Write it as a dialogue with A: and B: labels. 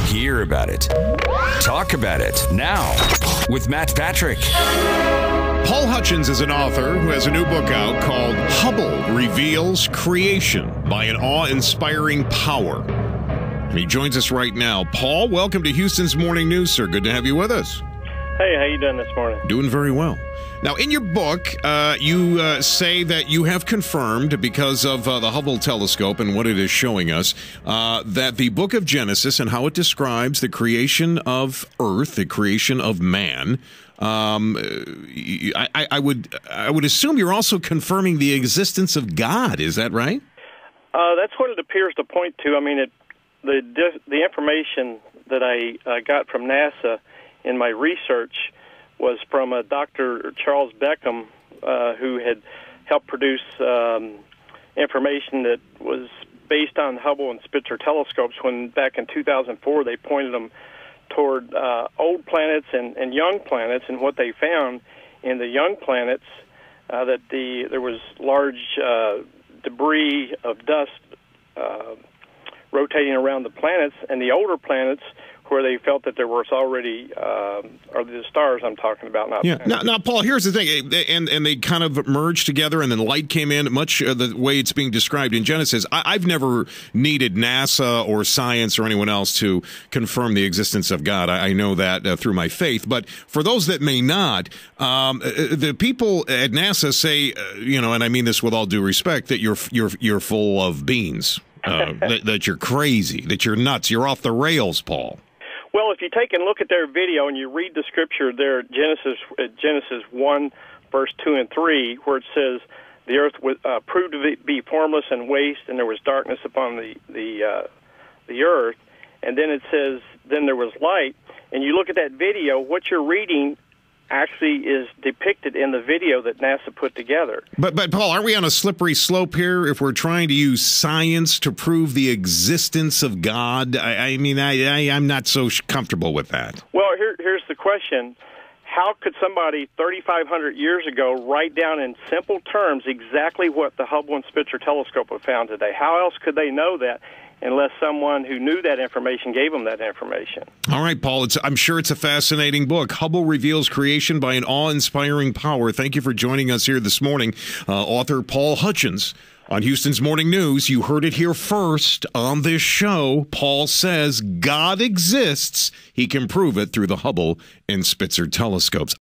A: Hear about it. Talk about it now with Matt Patrick.
B: Paul Hutchins is an author who has a new book out called Hubble Reveals Creation by an Awe-Inspiring Power. And he joins us right now. Paul, welcome to Houston's Morning News, sir. Good to have you with us.
C: Hey, how you doing this morning?
B: Doing very well. Now, in your book, you say that you have confirmed, because of the Hubble telescope and what it is showing us, that the book of Genesis and how it describes the creation of Earth, the creation of man, I would assume you're also confirming the existence of God. Is that right?
C: That's what it appears to point to. I mean, the information that I got from NASA in my research was from a Dr. Charles Beckham, who had helped produce information that was based on Hubble and Spitzer telescopes when back in 2004 they pointed them toward old planets and young planets, and what they found in the young planets that there was large debris of dust rotating around the planets, and the older planets where they felt that there was already, are the stars I'm talking about. Not
B: Now, Paul, here's the thing, and they kind of merged together, and then light came in, much the way it's being described in Genesis. I've never needed NASA or science or anyone else to confirm the existence of God. I know that through my faith, but for those that may not, the people at NASA say, and I mean this with all due respect, that you're full of beans, that you're crazy, that you're nuts, you're off the rails, Paul.
C: Well, if you take and look at their video and you read the scripture there, Genesis 1, verse 2 and 3, where it says the earth proved to be formless and waste, and there was darkness upon the earth, and then it says, then there was light, and you look at that video, what you're reading actually is depicted in the video that NASA put together.
B: But Paul, aren't we on a slippery slope here if we're trying to use science to prove the existence of God? I'm not so comfortable with that.
C: Well, here's the question. How could somebody 3,500 years ago write down in simple terms exactly what the Hubble and Spitzer telescope have found today? How else could they know that unless someone who knew that information gave them that information?
B: All right, Paul, I'm sure it's a fascinating book. Hubble Reveals Creation by an Awe-Inspiring Power. Thank you for joining us here this morning. Author Paul Hutchins on Houston's Morning News. You heard it here first on this show. Paul says God exists. He can prove it through the Hubble and Spitzer telescopes.